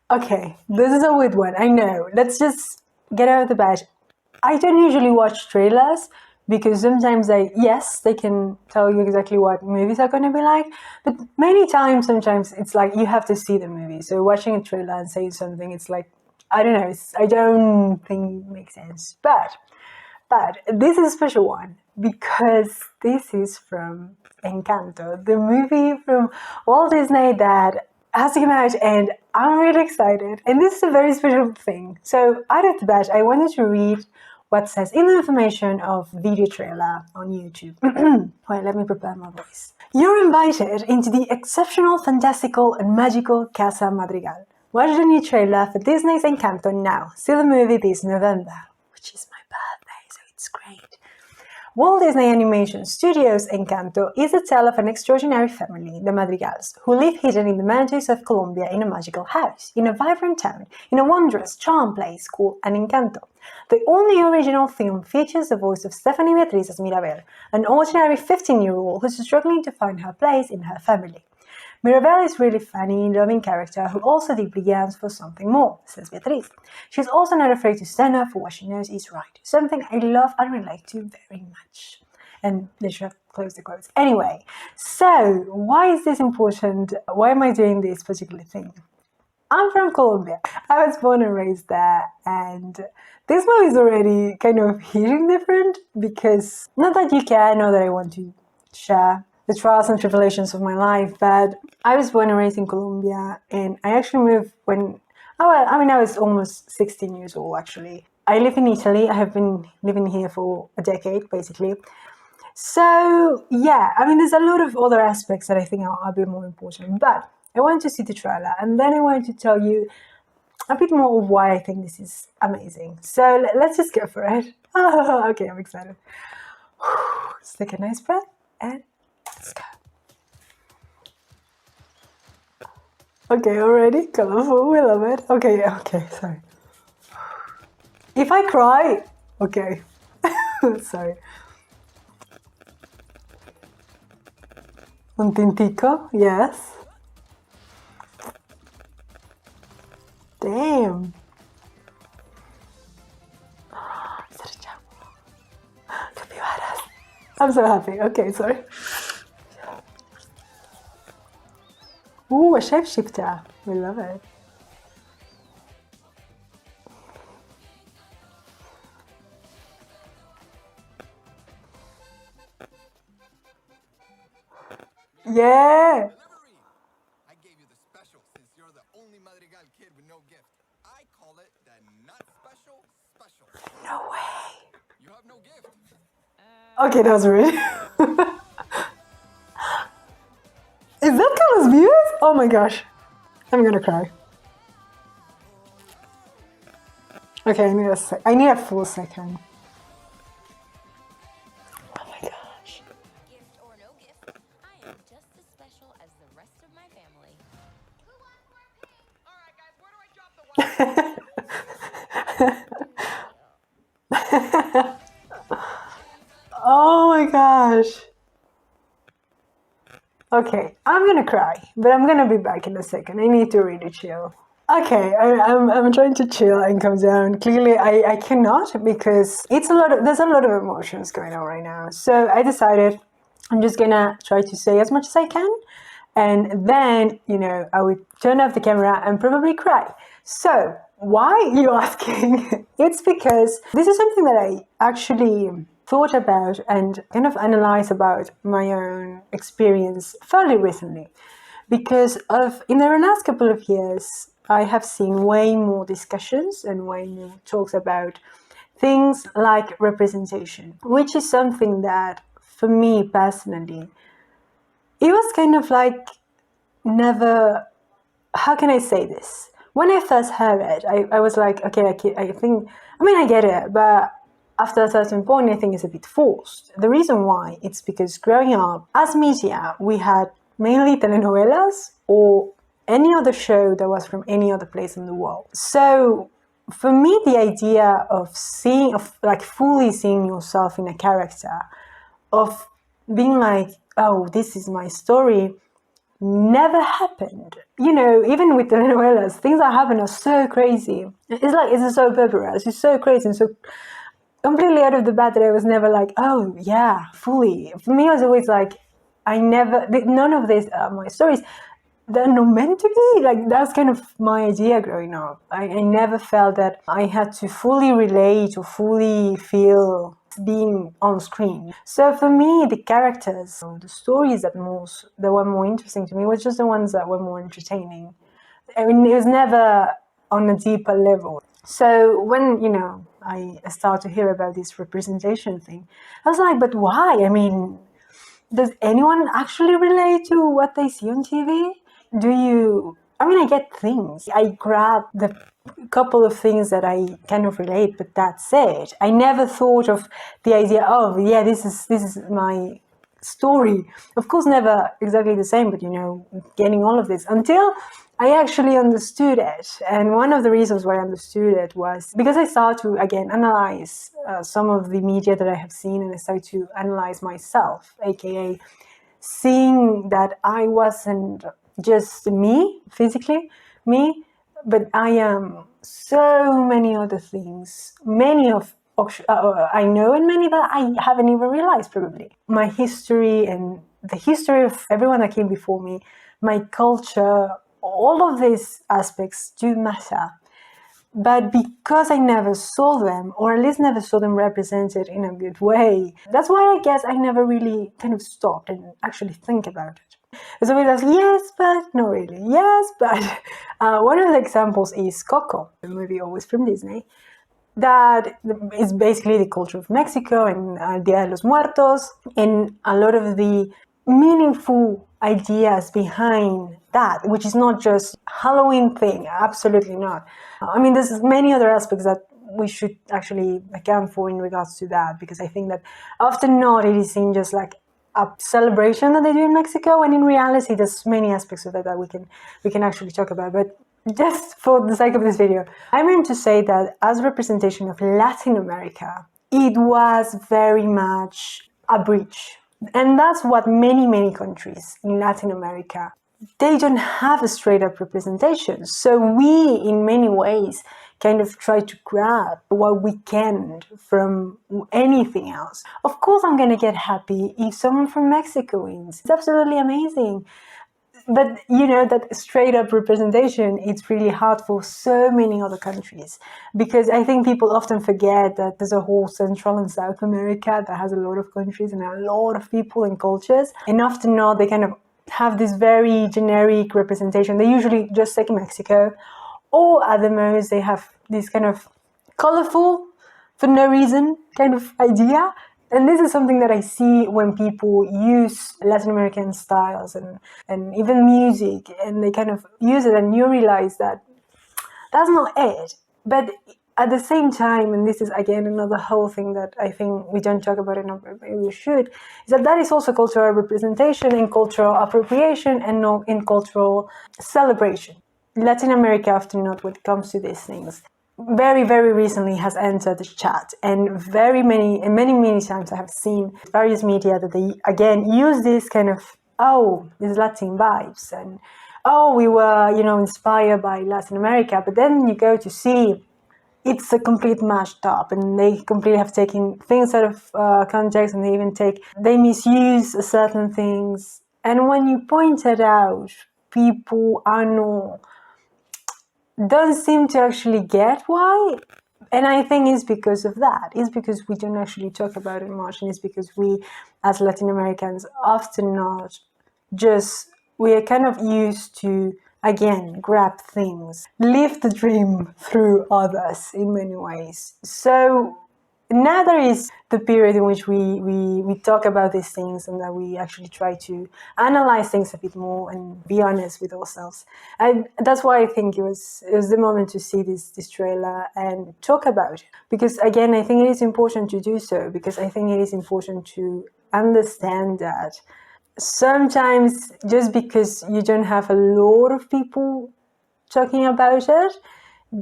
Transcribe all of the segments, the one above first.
Okay, this is a weird one. I know. Let's just get out of the bed. I don't usually watch trailers because sometimes they can tell you exactly what movies are going to be like, but many times, sometimes it's like you have to see the movie. So watching a trailer and saying something, it's like, I don't know, I don't think it makes sense. But this is a special one because this is from Encanto, the movie from Walt Disney that has to come out, and I'm really excited. And this is a very special thing. So, out of the bat, I wanted to read what says in the information of video trailer on YouTube. Wait, let me prepare my voice. You're invited into the exceptional, fantastical, and magical Casa Madrigal. Watch the new trailer for Disney's Encanto now. See the movie this November, which is my birthday, so it's great. Walt Disney Animation Studios' Encanto is a tale of an extraordinary family, the Madrigals, who live hidden in the mountains of Colombia in a magical house, in a vibrant town, in a wondrous, charm place called an Encanto. The only original film features the voice of Stephanie Beatriz as Mirabel, an ordinary 15-year-old who's struggling to find her place in her family. Mirabel is really funny, loving character who also deeply yearns for something more, says Beatriz. She's also not afraid to stand up for what she knows is right, something I love and relate to very much. And they should have closed the quotes. Anyway, so why is this important? Why am I doing this particular thing? I'm from Colombia. I was born and raised there, and this movie is already kind of hitting different because not that you can or that I want to share the trials and tribulations of my life, but I was born and raised in Colombia, and I actually moved when, I was almost 16 years old actually. I live in Italy. I have been living here for a decade, basically. So, yeah, there's a lot of other aspects that I think are a bit more important, but I want to see the trailer, and then I want to tell you a bit more of why I think this is amazing. So, let's just go for it. Okay, I'm excited. Let's take a nice breath, and let's go. Okay, already colorful. We love it. Okay, sorry. If I cry, okay. Sorry. Un tintico, yes. Damn. I'm so happy. Okay, sorry. Ooh, a shapeshifter. We love it. Yeah. I gave you the special since you're the only Madrigal kid with no gift. I call it the not special special. No way. You have no gift. Okay, that was rude. Is that Carlos Views? Oh my gosh. I'm gonna cry. Okay, I need a full second. Oh my gosh. Gift or no gift, I am just as special as the rest of my family. Who wants more pink? All right, guys, where do I drop the water? Oh my gosh. Okay, I'm gonna cry, but I'm gonna be back in a second. I need to really chill. Okay, I'm trying to chill and calm down. Clearly, I cannot because there's a lot of emotions going on right now. So I decided I'm just gonna try to say as much as I can, and then I would turn off the camera and probably cry. So why you asking? It's because this is something that I actually thought about and kind of analyzed about my own experience fairly recently, because in the last couple of years I have seen way more discussions and way more talks about things like representation, which is something that for me personally it was kind of like never, how can I say this? When I first heard it, I was like, okay, I get it, but after a certain point, I think it's a bit forced. The reason why, it's because growing up, as media, we had mainly telenovelas or any other show that was from any other place in the world. So for me, the idea of fully seeing yourself in a character, of being like, oh, this is my story, never happened. You know, even with the novellas, things that happen are so crazy. It's like it's a soap opera. It's so crazy and so completely out of the bat that I was never like, oh yeah, fully. For me, it was always like, none of these my stories, they're not meant to be. Like, that's kind of my idea growing up. I never felt that I had to fully relate or fully feel being on screen. So for me, the characters, the stories that were more interesting to me was just the ones that were more entertaining. I mean, it was never on a deeper level. So when, I started to hear about this representation thing, I was like, but why? I mean, does anyone actually relate to what they see on TV? I get things. I grab the couple of things that I kind of relate, but that's it. I never thought of the idea, oh yeah, this is my story. Of course, never exactly the same, but getting all of this until I actually understood it. And one of the reasons why I understood it was because I started to, again, analyze some of the media that I have seen, and I started to analyze myself, aka seeing that I wasn't just me, physically, me, but I am so many other things, many of I know, and many that I haven't even realized probably. My history and the history of everyone that came before me, my culture, all of these aspects do matter. But because I never saw them, or at least never saw them represented in a good way, that's why I guess I never really kind of stopped and actually think about it. So it was yes, but not really. Yes, but one of the examples is Coco, the movie always from Disney, that is basically the culture of Mexico and Dia de los Muertos, and a lot of the meaningful ideas behind that, which is not just Halloween thing, absolutely not. I mean, there's many other aspects that we should actually account for in regards to that, because I think that often not it is seen just like a celebration that they do in Mexico, and in reality there's many aspects of it that we can actually talk about. But just for the sake of this video, I meant to say that as representation of Latin America, it was very much a breach. And that's what many countries in Latin America, they don't have a straight up representation. So we, in many ways, kind of try to grab what we can from anything else. Of course, I'm going to get happy if someone from Mexico wins. It's absolutely amazing. But that straight up representation, it's really hard for so many other countries, because I think people often forget that there's a whole Central and South America that has a lot of countries and a lot of people and cultures, and often not, they kind of have this very generic representation. They usually just take Mexico, or at the most they have this kind of colorful, for no reason kind of idea. And this is something that I see when people use Latin American styles and even music, and they kind of use it, and you realize that that's not it. But at the same time, and this is again another whole thing that I think we don't talk about enough, but maybe we should, is that is also cultural representation and cultural appropriation, and not in cultural celebration. Latin America, often not when it comes to these things, very, very recently has entered the chat, and many times I have seen various media that they again use this kind of, these Latin vibes, and we were inspired by Latin America, but then you go to see it's a complete mashed up, and they completely have taken things out of context, and they misuse certain things, and when you point it out, people don't seem to actually get why. And I think it's because of that. It's because we don't actually talk about it much, and it's because we, as Latin Americans, often not just, we are kind of used to, again, grab things, live the dream through others in many ways. So now there is the period in which we talk about these things, and that we actually try to analyze things a bit more and be honest with ourselves. And that's why I think it was the moment to see this trailer and talk about it. Because again, I think it is important to do so, because I think it is important to understand that sometimes just because you don't have a lot of people talking about it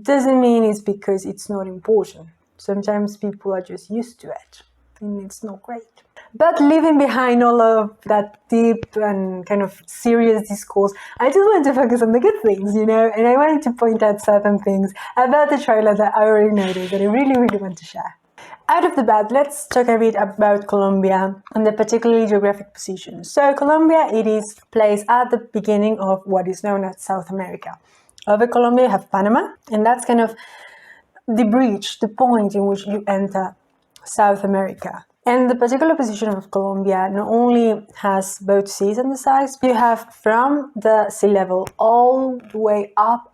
doesn't mean it's because it's not important. Sometimes people are just used to it, and it's not great. But leaving behind all of that deep and kind of serious discourse, I just wanted to focus on the good things, and I wanted to point out certain things about the trailer that I already noticed that I really, really want to share. Out of the bat, let's talk a bit about Colombia and the particularly geographic position. So Colombia, it is placed at the beginning of what is known as South America. Over Colombia, you have Panama, and that's kind of the bridge, the point in which you enter South America. And the particular position of Colombia not only has both seas on the sides, you have from the sea level all the way up,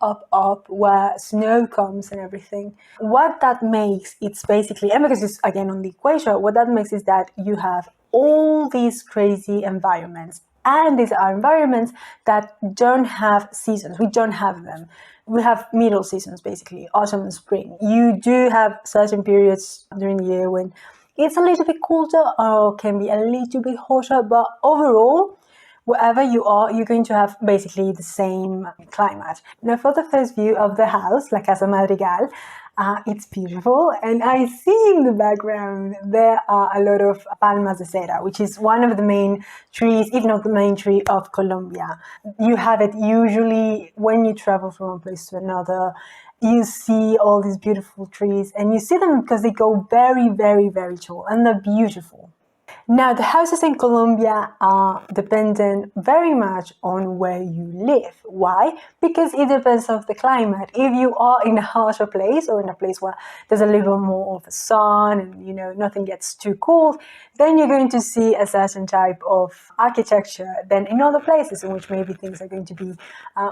where snow comes and everything. What that makes, it's basically, and because it's again on the equator, what that makes is that you have all these crazy environments. And these are environments that don't have seasons. We don't have them. We have middle seasons, basically, autumn and spring. You do have certain periods during the year when it's a little bit colder or can be a little bit hotter, but overall, wherever you are, you're going to have basically the same climate. Now, for the first view of the house, La Casa Madrigal, it's beautiful, and I see in the background there are a lot of palmas de cera, which is one of the main trees, if not the main tree of Colombia. You have it usually when you travel from one place to another. You see all these beautiful trees, and you see them because they go very, very, very tall, and they're beautiful. Now, the houses in Colombia are dependent very much on where you live. Why? Because it depends on the climate. If you are in a harsher place or in a place where there's a little more of the sun and nothing gets too cold, then you're going to see a certain type of architecture than in other places in which maybe things are going to be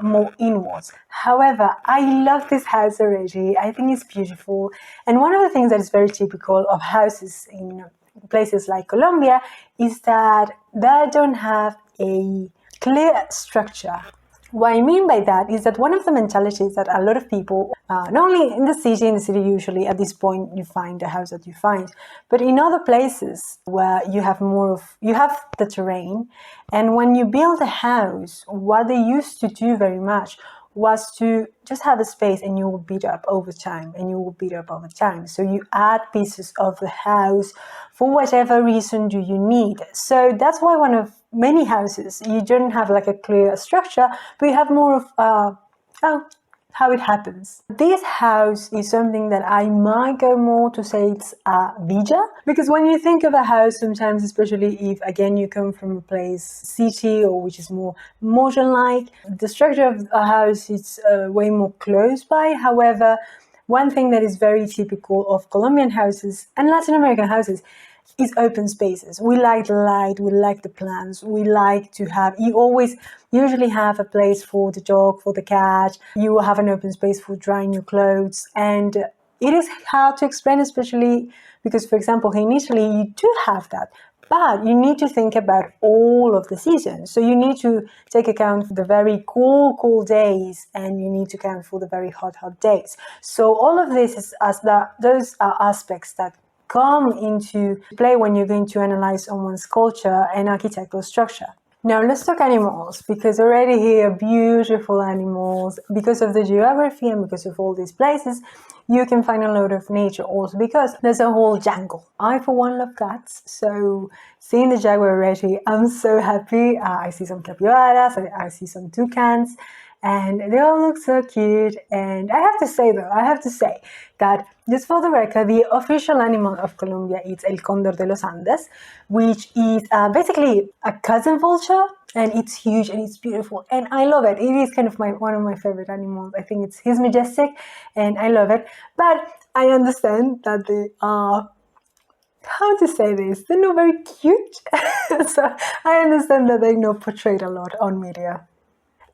more inwards. However, I love this house already. I think it's beautiful. And one of the things that is very typical of houses in places like Colombia is that they don't have a clear structure. What I mean by that is that one of the mentalities that a lot of people, not only in the city usually at this point you find the house that you find, but in other places where you have the terrain, and when you build a house, what they used to do very much was to just have a space and you will build up over time and you will build up over time. So you add pieces of the house for whatever reason do you need. So that's why one of many houses, you don't have like a clear structure, but you have more of how it happens. This house is something that I might go more to say it's a villa, because when you think of a house, sometimes, especially if again you come from a place, city, or which is more modern-like, the structure of a house is way more close by. However, one thing that is very typical of Colombian houses and Latin American houses is open spaces. We like the light, we like the plants, we like to have, you always usually have a place for the dog, for the cat, you will have an open space for drying your clothes, and it is hard to explain, especially because, for example, in Italy, you do have that, but you need to think about all of the seasons. So you need to take account for the very cool days, and you need to account for the very hot days. So all of this is those are aspects that come into play when you're going to analyze someone's culture and architectural structure. Now let's talk animals, because already here beautiful animals, because of the geography and because of all these places, you can find a lot of nature also because there's a whole jungle. I for one love cats, so seeing the jaguar already, I'm so happy. I see some capybaras, I see some toucans, and they all look so cute. And I have to say that, just for the record, the official animal of Colombia is El Cóndor de los Andes, which is basically a cousin vulture, and it's huge and it's beautiful, and I love it. It is kind of one of my favorite animals. I think he's majestic, and I love it. But I understand that they are, how to say this, they're not very cute. So I understand that they're not portrayed a lot on media.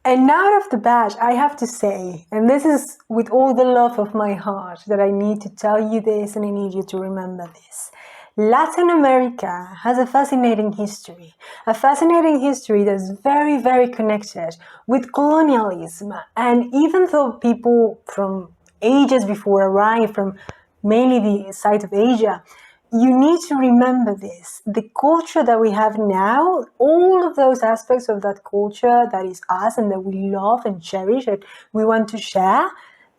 And out of the bat, I have to say, and this is with all the love of my heart, that I need to tell you this and I need you to remember this. Latin America has a fascinating history that's very, very connected with colonialism. And even though people from ages before arrived from mainly the side of Asia, you need to remember this. The culture that we have now, all of those aspects of that culture that is us and that we love and cherish, that we want to share,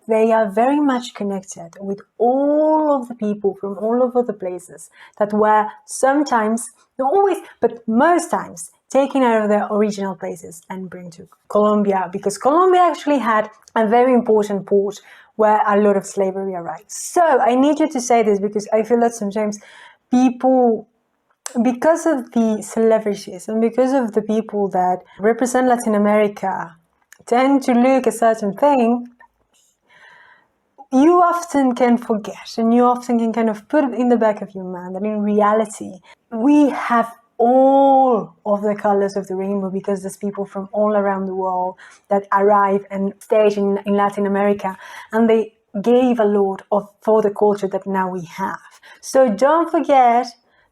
they are very much connected with all of the people from all over the places that were sometimes, not always, but most times, taken out of their original places and bring to Colombia, because Colombia actually had a very important port where a lot of slavery arrived. So I need you to say this because I feel that sometimes people, because of the celebrities and because of the people that represent Latin America, tend to look a certain thing, you often can forget and you often can kind of put it in the back of your mind that in reality, we have all of the colors of the rainbow because there's people from all around the world that arrive and stayed in Latin America, and they gave a lot for the culture that now we have. So don't forget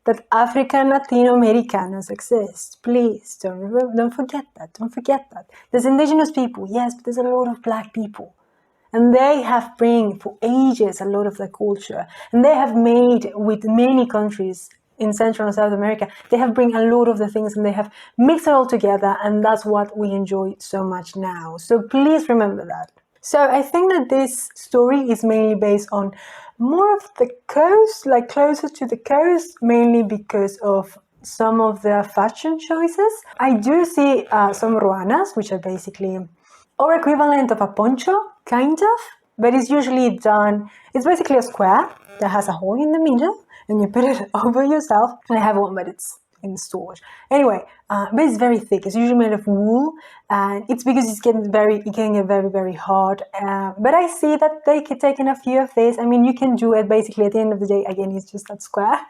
that African Latino Americanos exist. Please don't forget that. Don't forget that. There's indigenous people, yes, but there's a lot of black people. And they have bring for ages a lot of the culture. And they have made with many countries in Central and South America, they have bring a lot of the things and they have mixed it all together. And that's what we enjoy so much now. So please remember that. So I think that this story is mainly based on more of the coast, like closer to the coast, mainly because of some of the fashion choices. I do see some ruanas, which are basically or equivalent of a poncho, kind of, but it's usually done, it's basically a square that has a hole in the middle, and you put it over yourself. I have one, but it's in storage. Anyway, but it's very thick. It's usually made of wool, and it's because it can get very, very hard. But I see that they can take in a few of these. I mean, you can do it basically at the end of the day. Again, it's just that square.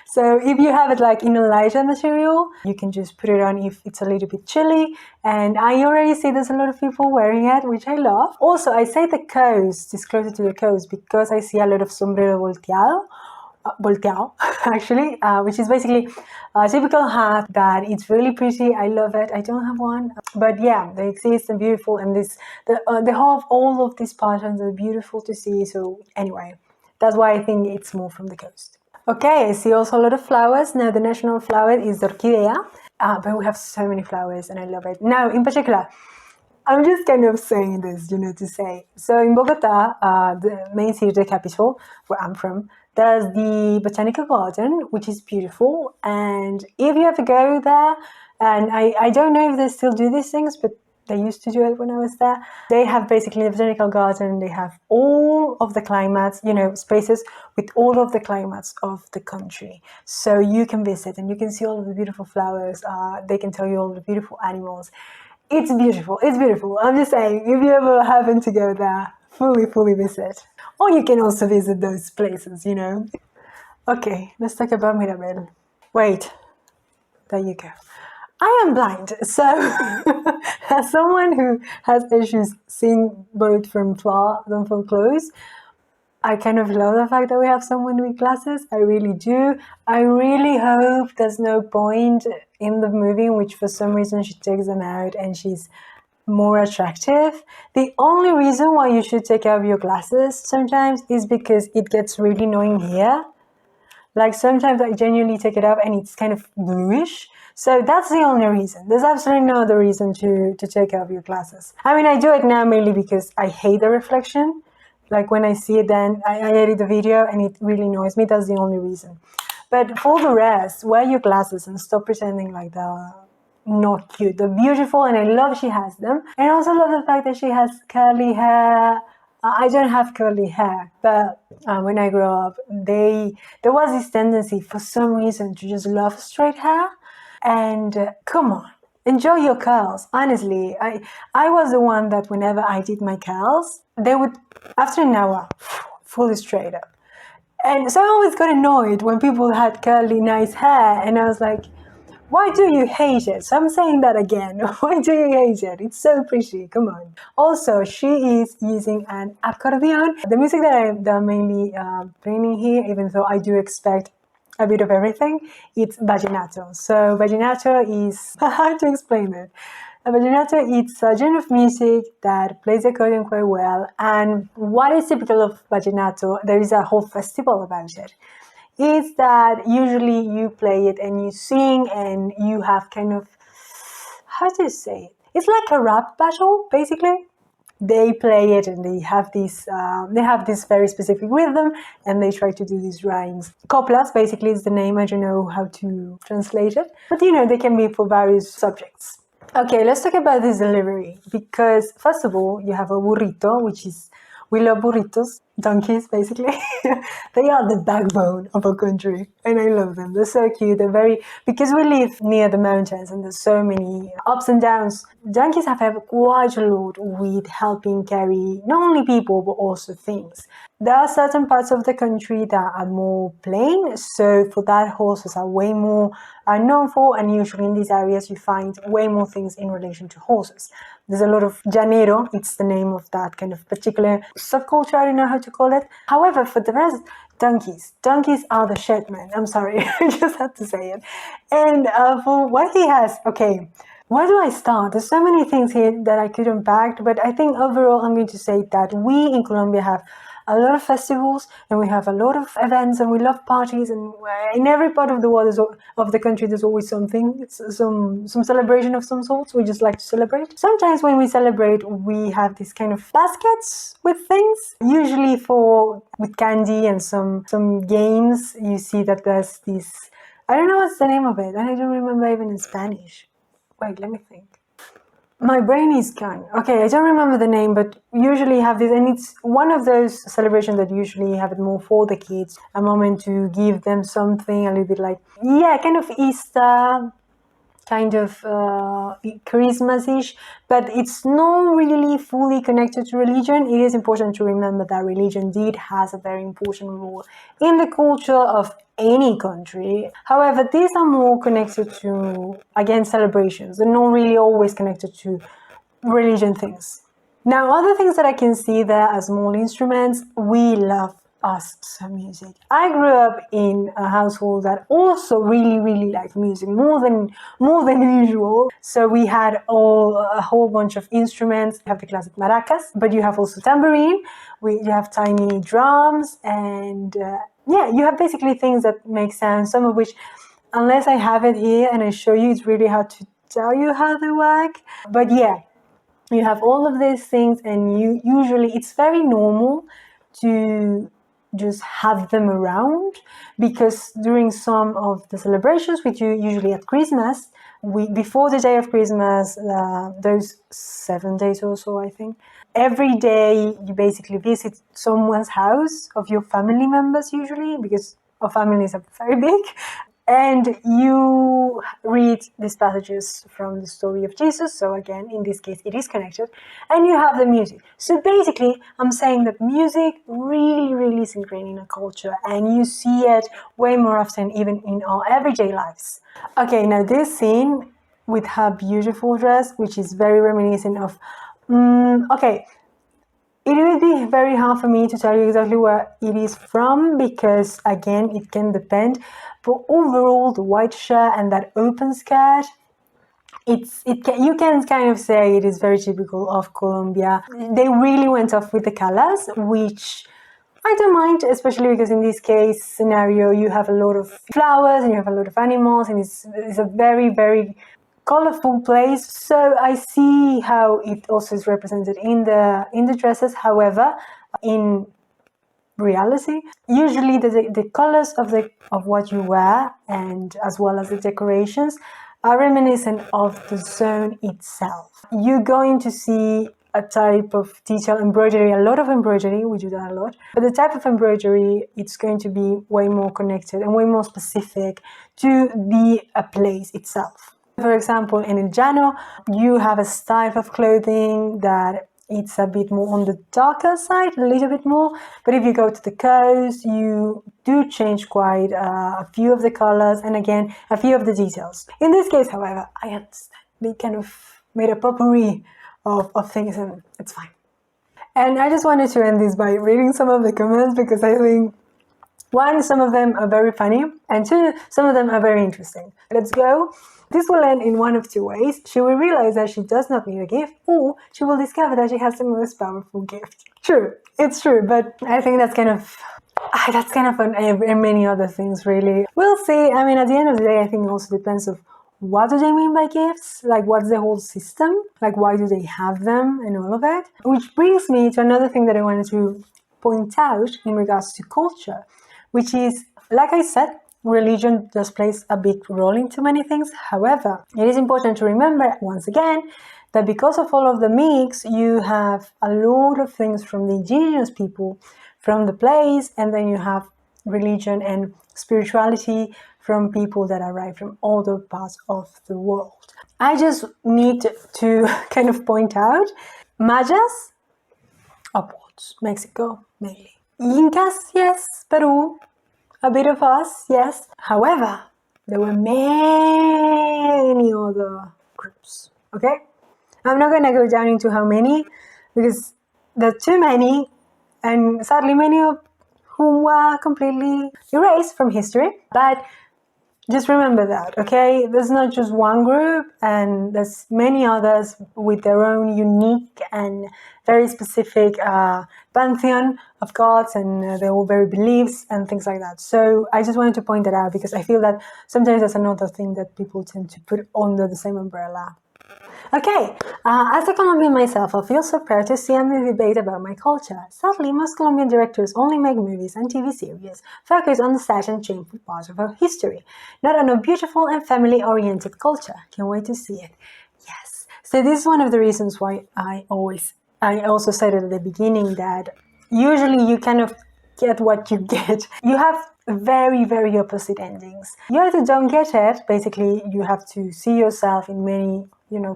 So if you have it like in a lighter material, you can just put it on if it's a little bit chilly. And I already see there's a lot of people wearing it, which I love. Also, I say the coast is closer to the coast because I see a lot of sombrero volteado, actually, which is basically a typical hat that it's really pretty. I love it. I don't have one, but yeah, they exist and beautiful. And they have all of these patterns are beautiful to see. So anyway, that's why I think it's more from the coast. Okay, I see also a lot of flowers. Now the national flower is the orchidea, but we have so many flowers and I love it. Now, in particular, I'm just kind of saying this, to say. So in Bogota, the main city, the capital, where I'm from, there's the Botanical Garden, which is beautiful. And if you ever go there, and I don't know if they still do these things, but they used to do it when I was there. They have basically the Botanical Garden. They have all of the climates, spaces with all of the climates of the country. So you can visit and you can see all of the beautiful flowers. They can tell you all the beautiful animals. It's beautiful. It's beautiful. I'm just saying, if you ever happen to go there, fully visit. Or you can also visit those places, Okay, let's talk about Mirabel. Wait, there you go. I am blind, so as someone who has issues seeing both from far than from close, I kind of love the fact that we have someone with glasses. I really do. I really hope there's no point in the movie in which for some reason she takes them out and she's more attractive. The only reason why you should take out your glasses sometimes is because it gets really annoying here. Like sometimes I genuinely take it out and it's kind of bluish. So that's the only reason. There's absolutely no other reason to take out your glasses. I mean, I do it now mainly because I hate the reflection. Like when I see it, then I edit the video and it really annoys me. That's the only reason. But for the rest, wear your glasses and stop pretending like they're not cute. They're beautiful and I love she has them. And I also love the fact that she has curly hair. I don't have curly hair, but when I grew up, there was this tendency for some reason to just love straight hair. And come on, enjoy your curls. Honestly, I was the one that whenever I did my curls, they would, after an hour, fully straight up. And so I always got annoyed when people had curly, nice hair. And I was like, why do you hate it? So I'm saying that again. Why do you hate it? It's so pretty. Come on. Also, she is using an accordion. The music that I'm mainly playing here, even though I do expect a bit of everything, it's vallenato. So vallenato is, how to explain it? Vallenato, it's a genre of music that plays the accordion quite well. And what is typical of vallenato, there is a whole festival about it, is that usually you play it and you sing and you have kind of, how do you say it? It's like a rap battle, basically. they play it and they have this very specific rhythm and they try to do these rhymes. Coplas basically is the name. I don't know how to translate it, but they can be for various subjects. Okay, let's talk about this delivery, because first of all, you have a burrito, which is, we love burritos, donkeys basically. They are the backbone of our country and I love them. They're so cute. They're very, because we live near the mountains and there's so many ups and downs. Donkeys have quite a lot with helping carry not only people but also things. There are certain parts of the country that are more plain, so for that horses are way more known for, and usually in these areas you find way more things in relation to horses. There's a lot of llanero, it's the name of that kind of particular subculture, I don't know how to call it. However, for the rest, donkeys are the shit, man. I'm sorry, I just had to say it. And for what he has, okay, where do I start? There's so many things here that I could unpack, but I think overall I'm going to say that we in Colombia have a lot of festivals and we have a lot of events and we love parties, and in every part of the world of the country there's always something, some celebration of some sorts. We just like to celebrate. Sometimes when we celebrate we have these kind of baskets with things, usually with candy and some games. You see that there's this, I don't know what's the name of it and I don't remember even in Spanish. Wait, let me think. My brain is gone. Okay, I don't remember the name, but usually have this, and it's one of those celebrations that usually have it more for the kids, a moment to give them something a little bit like, kind of Easter, kind of Christmas-ish, but it's not really fully connected to religion. It is important to remember that religion has a very important role in the culture of any country. However, these are more connected to, again, celebrations. They're not really always connected to religion things. Now, other things that I can see there are small instruments. We love us some music. I grew up in a household that also really, really liked music more than usual. So we had a whole bunch of instruments. You have the classic maracas, but you have also tambourine. You have tiny drums, and you have basically things that make sound. Some of which, unless I have it here and I show you, it's really hard to tell you how they work. But yeah, you have all of these things, and it's very normal to just have them around, because during some of the celebrations we do, usually at Christmas, before the day of Christmas, those 7 days or so, I think, every day you basically visit someone's house of your family members, usually, because our families are very big, and you read these passages from the story of Jesus. So again, in this case, it is connected. And you have the music. So basically, I'm saying that music really, really is ingrained in a culture. And you see it way more often even in our everyday lives. Okay, now this scene with her beautiful dress, which is very reminiscent of... It will be very hard for me to tell you exactly where it is from, because again, it can depend. But overall, the white shirt and that open skirt, you can kind of say it is very typical of Colombia. They really went off with the colors, which I don't mind, especially because in this case scenario you have a lot of flowers and you have a lot of animals, and it's a very, very colorful place. So I see how it also is represented in the dresses. However, in reality, usually the colors of what you wear, and as well as the decorations, are reminiscent of the zone itself. You're going to see a type of detail embroidery, a lot of embroidery, we do that a lot, but the type of embroidery, it's going to be way more connected and way more specific to a place itself. For example, in El Llano, you have a style of clothing that it's a bit more on the darker side, a little bit more. But if you go to the coast, you do change quite a few of the colors and again, a few of the details. In this case, however, I understand. They kind of made a potpourri of things, and it's fine. And I just wanted to end this by reading some of the comments, because I think, one, some of them are very funny, and two, some of them are very interesting. Let's go. This will end in one of two ways. She will realize that she does not need a gift, or she will discover that she has the most powerful gift. True, it's true, but I think that's kind of fun, and many other things, really. We'll see. I mean, at the end of the day, I think it also depends what do they mean by gifts? Like, what's the whole system? Like, why do they have them and all of it? Which brings me to another thing that I wanted to point out in regards to culture, which is, like I said, religion does plays a big role into many things. However, it is important to remember, once again, that because of all of the mix, you have a lot of things from the indigenous people, from the place, and then you have religion and spirituality from people that arrive from other parts of the world. I just need to kind of point out Mayas, upwards, Mexico mainly. Incas, yes, Peru, a bit of us, yes. However, there were many other groups, okay? I'm not gonna go down into how many, because there are too many, and sadly many of whom were completely erased from history. But just remember that, okay? There's not just one group, and there's many others with their own unique and very specific pantheon of gods and their own very beliefs and things like that. So I just wanted to point that out because I feel that sometimes that's another thing that people tend to put under the same umbrella. Okay, as a Colombian myself, I feel so proud to see a movie debate about my culture. Sadly, most Colombian directors only make movies and TV series focused on the sad and shameful part of our history, not on a beautiful and family-oriented culture. Can't wait to see it. Yes. So this is one of the reasons why I also said it at the beginning that usually you kind of get what you get. You have very, very opposite endings. You either don't get it, basically you have to see yourself in many,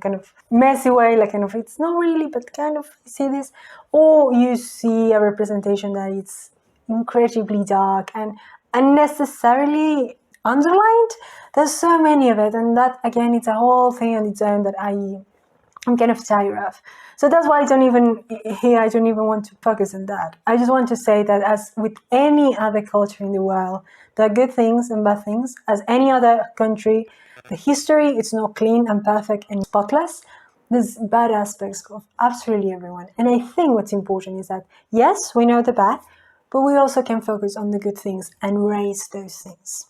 kind of messy way, like kind of, it's not really, but kind of see this, or you see a representation that it's incredibly dark and unnecessarily underlined. There's so many of it, and that, again, it's a whole thing on its own that I'm kind of tired of. So that's why I don't even want to focus on that. I just want to say that as with any other culture in the world, there are good things and bad things. As any other country, the history is not clean and perfect and spotless. There's bad aspects of absolutely everyone. And I think what's important is that, yes, we know the bad, but we also can focus on the good things and raise those things.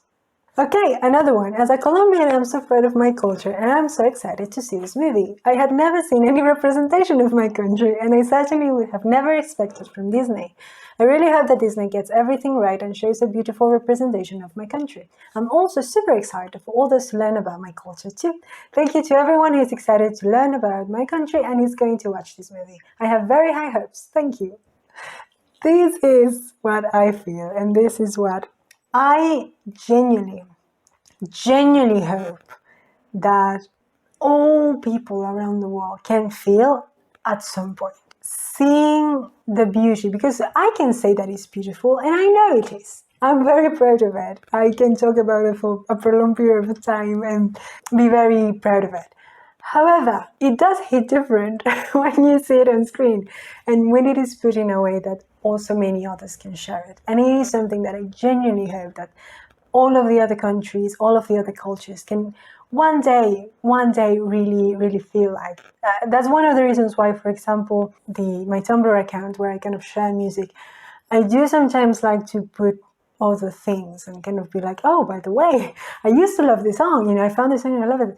Okay, another one. As a Colombian, I'm so proud of my culture and I'm so excited to see this movie. I had never seen any representation of my country and I certainly would have never expected from Disney. I really hope that Disney gets everything right and shows a beautiful representation of my country. I'm also super excited for others to learn about my culture too. Thank you to everyone who's excited to learn about my country and is going to watch this movie. I have very high hopes. Thank you. This is what I feel and this is what I genuinely hope that all people around the world can feel at some point. Seeing the beauty, because I can say that it's beautiful and I know it is. I'm very proud of it. I can talk about it for a prolonged period of time and be very proud of it. However, it does hit different when you see it on screen and when it is put in a way that also many others can share it. And it is something that I genuinely hope that all of the other countries, all of the other cultures can one day really, really feel like. That's one of the reasons why, for example, my Tumblr account where I kind of share music, I do sometimes like to put other things and kind of be like, oh, by the way, I used to love this song, I found this song and I love it.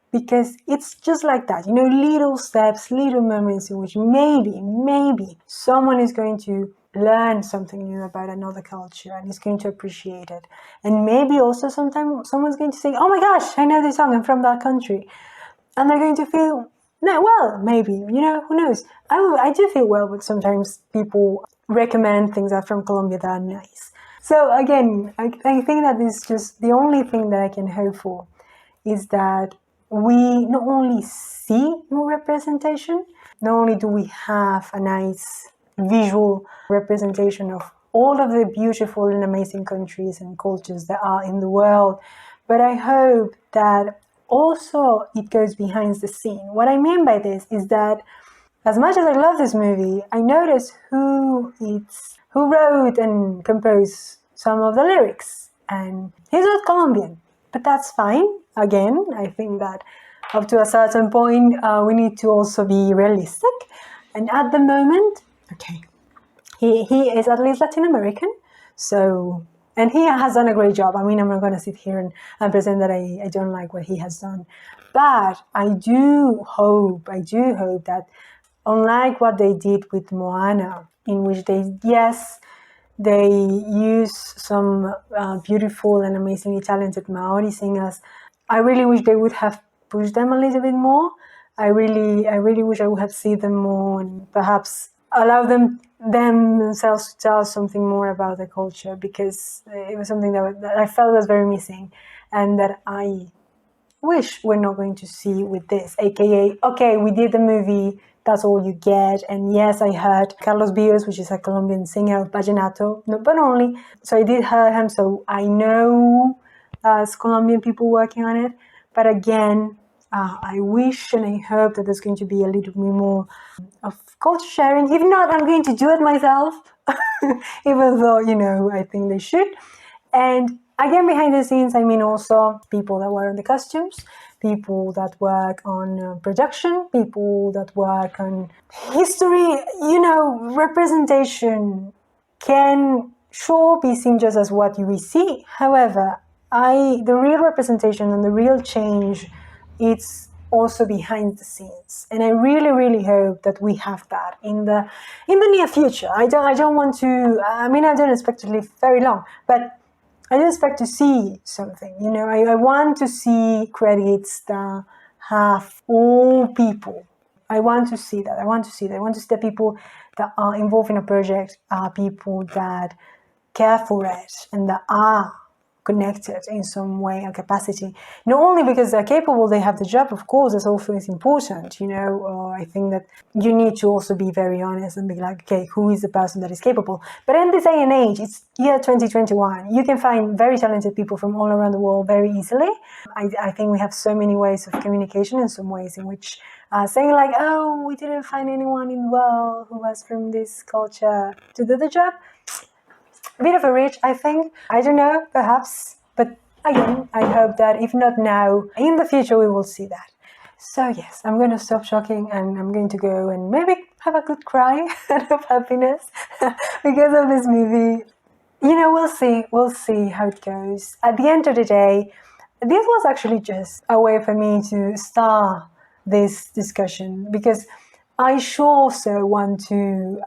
Because it's just like that, little steps, little moments in which maybe someone is going to learn something new about another culture and is going to appreciate it. And maybe also sometimes someone's going to say, oh my gosh, I know this song, I'm from that country. And they're going to feel, no, well, maybe, who knows. I do feel well, but sometimes people recommend things that are from Colombia that are nice. So again, I think that is just the only thing that I can hope for is that we not only see more representation, not only do we have a nice visual representation of all of the beautiful and amazing countries and cultures that are in the world, but I hope that also it goes behind the scene. What I mean by this is that as much as I love this movie, I notice who wrote and composed some of the lyrics, and he's not Colombian, but that's fine. Again, I think that up to a certain point, we need to also be realistic. And at the moment, okay, he is at least Latin American, so And he has done a great job. I mean, I'm not going to sit here and pretend that I don't like what he has done. But I do hope that unlike what they did with Moana, in which they use some beautiful and amazingly talented Maori singers, I really wish they would have pushed them a little bit more. I really wish I would have seen them more and perhaps allow them themselves to tell something more about the culture, because it was something that I felt was very missing and that I wish we're not going to see with this, aka, okay, we did the movie, that's all you get. And yes, I heard Carlos Vives, which is a Colombian singer of vallenato, no, but only, so I did hear him, so I know as Colombian people working on it. But again, I wish and I hope that there's going to be a little bit more of culture sharing. If not, I'm going to do it myself, even though, I think they should. And again, behind the scenes, I mean also people that work on the costumes, people that work on production, people that work on history, representation can sure be seen just as what we see. However, the real representation and the real change, it's also behind the scenes, and I really, really hope that we have that in the near future. I don't want to. I mean, I don't expect to live very long, but I don't expect to see something. I want to see credits that have all people. I want to see that. I want to see the people that are involved in a project are people that care for it and that are connected in some way or capacity. Not only because they're capable, they have the job, of course, that's also is important, I think that you need to also be very honest and be like, okay, who is the person that is capable? But in this day and age, it's year 2021, you can find very talented people from all around the world very easily. I think we have so many ways of communication and some ways in which saying like, oh, we didn't find anyone in the world who was from this culture to do the job. A bit of a reach, I think. I don't know, perhaps. But again, I hope that if not now, in the future we will see that. So yes, I'm going to stop talking and I'm going to go and maybe have a good cry out of happiness because of this movie. We'll see. We'll see how it goes. At the end of the day, this was actually just a way for me to start this discussion, because I sure do want to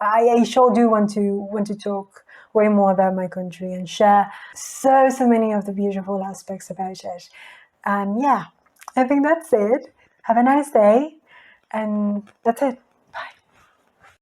talk way more about my country and share so many of the beautiful aspects about it. And yeah, I think that's it. Have a nice day, and that's it.